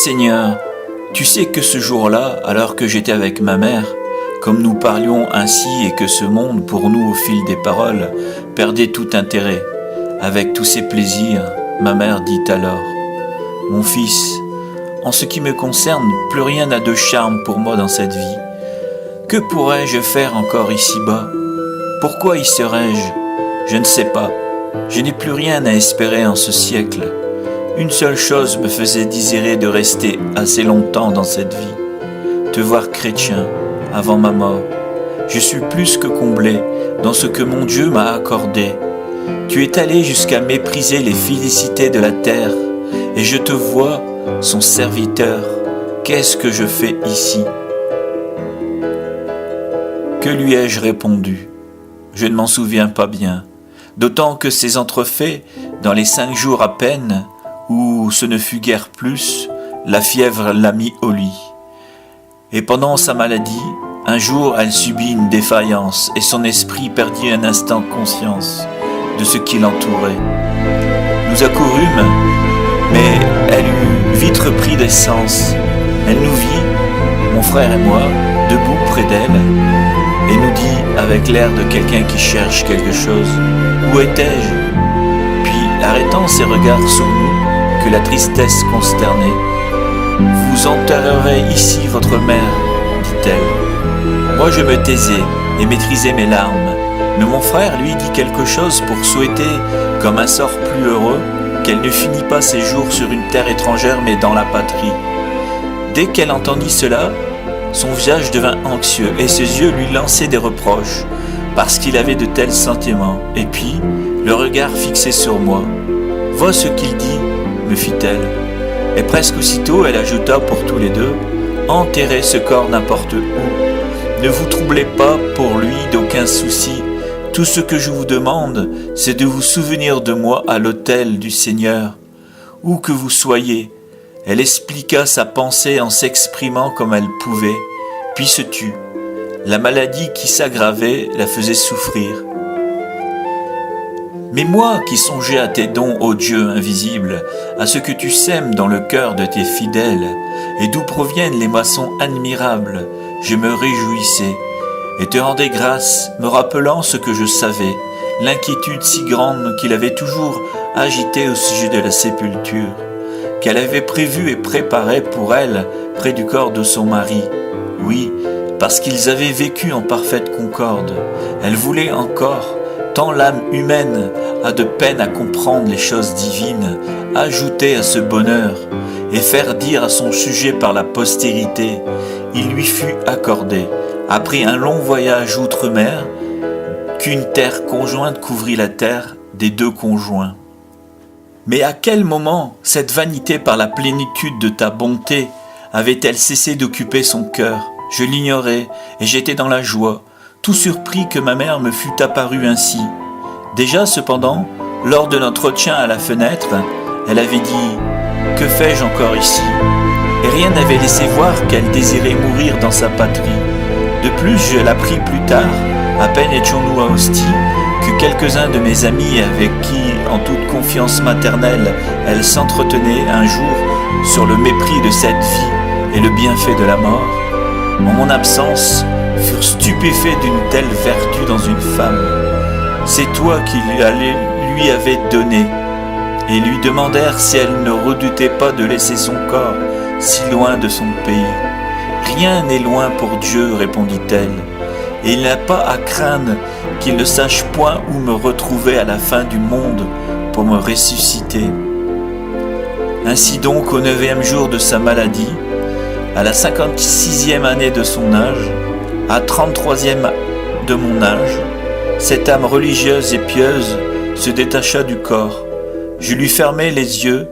Seigneur, tu sais que ce jour-là, alors que j'étais avec ma mère, comme nous parlions ainsi et que ce monde, pour nous au fil des paroles, perdait tout intérêt, avec tous ses plaisirs, ma mère dit alors, « Mon fils, en ce qui me concerne, plus rien n'a de charme pour moi dans cette vie. Que pourrais-je faire encore ici-bas? Pourquoi y serais-je? Je ne sais pas. Je n'ai plus rien à espérer en ce siècle. Une seule chose me faisait désirer de rester assez longtemps dans cette vie, te voir chrétien avant ma mort. Je suis plus que comblé dans ce que mon Dieu m'a accordé. Tu es allé jusqu'à mépriser les félicités de la terre, et je te vois, son serviteur. Qu'est-ce que je fais ici? » Que lui ai-je répondu? Je ne m'en souviens pas bien, d'autant que ces entrefaits, dans les 5 jours à peine, où ce ne fut guère plus, la fièvre l'a mis au lit. Et pendant sa maladie, un jour elle subit une défaillance, et son esprit perdit un instant conscience de ce qui l'entourait. Nous accourûmes, mais elle eut vite repris des sens. Elle nous vit, mon frère et moi, debout près d'elle, et nous dit avec l'air de quelqu'un qui cherche quelque chose, « Où étais-je » Puis, arrêtant ses regards sur nous, que la tristesse consternait, « Vous enterrerez ici votre mère, dit-elle. » Moi je me taisais et maîtrisais mes larmes, mais mon frère lui dit quelque chose pour souhaiter, comme un sort plus heureux, qu'elle ne finit pas ses jours sur une terre étrangère mais dans la patrie. Dès qu'elle entendit cela, son visage devint anxieux et ses yeux lui lançaient des reproches, parce qu'il avait de tels sentiments, et puis, le regard fixé sur moi. « Vois ce qu'il dit, me fit-elle. Et presque aussitôt, elle ajouta pour tous les deux, « Enterrez ce corps n'importe où. Ne vous troublez pas pour lui d'aucun souci. Tout ce que je vous demande, c'est de vous souvenir de moi à l'autel du Seigneur. Où que vous soyez. » Elle expliqua sa pensée en s'exprimant comme elle pouvait, puis se tut. La maladie qui s'aggravait la faisait souffrir. Mais moi qui songeais à tes dons, ô Dieu invisible, à ce que tu sèmes dans le cœur de tes fidèles, et d'où proviennent les moissons admirables, je me réjouissais, et te rendais grâce, me rappelant ce que je savais, l'inquiétude si grande qu'il avait toujours agitée au sujet de la sépulture, qu'elle avait prévue et préparée pour elle près du corps de son mari. Oui, parce qu'ils avaient vécu en parfaite concorde, elle voulait encore, tant l'âme humaine a de peine à comprendre les choses divines, ajouter à ce bonheur et faire dire à son sujet par la postérité, il lui fut accordé, après un long voyage outre-mer, qu'une terre conjointe couvrit la terre des 2 conjoints. Mais à quel moment cette vanité par la plénitude de ta bonté avait-elle cessé d'occuper son cœur? Je l'ignorais et j'étais dans la joie, tout surpris que ma mère me fût apparue ainsi. Déjà cependant, lors de notre entretien à la fenêtre, elle avait dit « Que fais-je encore ici ?» Et rien n'avait laissé voir qu'elle désirait mourir dans sa patrie. De plus, je l'appris plus tard, à peine étions-nous à Ostie, que quelques-uns de mes amis avec qui, en toute confiance maternelle, elle s'entretenait un jour sur le mépris de cette vie et le bienfait de la mort, en mon absence, furent stupéfaits d'une telle vertu dans une femme. C'est toi qui lui avais donné, et lui demandèrent si elle ne redoutait pas de laisser son corps si loin de son pays. Rien n'est loin pour Dieu, répondit-elle, et il n'a pas à craindre qu'il ne sache point où me retrouver à la fin du monde pour me ressusciter. Ainsi donc, au 9e jour de sa maladie, à la 56e année de son âge, à 33e de mon âge, cette âme religieuse et pieuse se détacha du corps. Je lui fermai les yeux,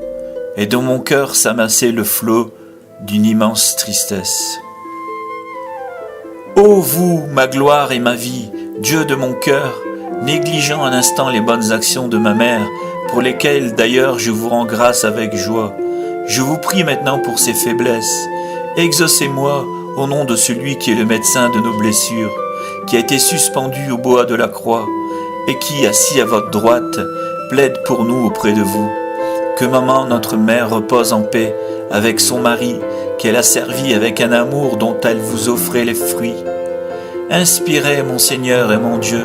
et dans mon cœur s'amassait le flot d'une immense tristesse. Ô vous, ma gloire et ma vie, Dieu de mon cœur, négligeant un instant les bonnes actions de ma mère, pour lesquelles d'ailleurs je vous rends grâce avec joie, je vous prie maintenant pour ses faiblesses. Exaucez-moi au nom de celui qui est le médecin de nos blessures, qui a été suspendu au bois de la croix, et qui, assis à votre droite, plaide pour nous auprès de vous. Que maman, notre mère, repose en paix avec son mari, qu'elle a servi avec un amour dont elle vous offrait les fruits. Inspirez, mon Seigneur et mon Dieu,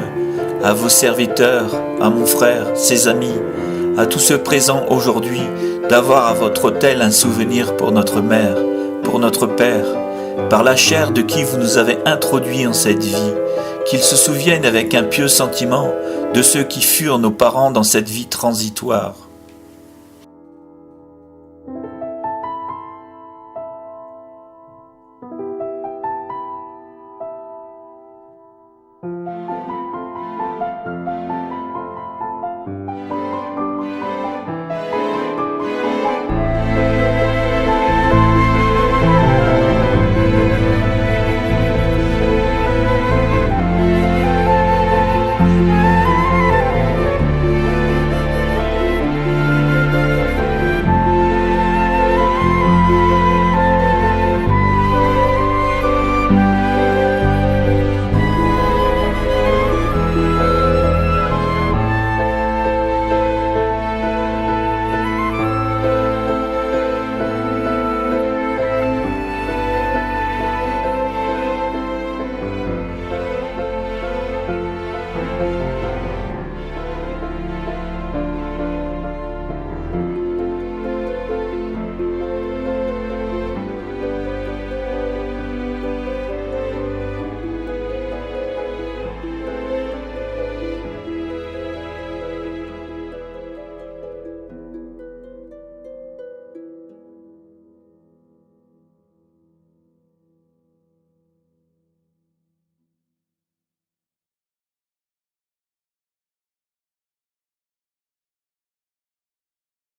à vos serviteurs, à mon frère, ses amis, à tous ceux présents aujourd'hui, d'avoir à votre autel un souvenir pour notre mère, pour notre père, par la chair de qui vous nous avez introduits en cette vie, qu'ils se souviennent avec un pieux sentiment de ceux qui furent nos parents dans cette vie transitoire.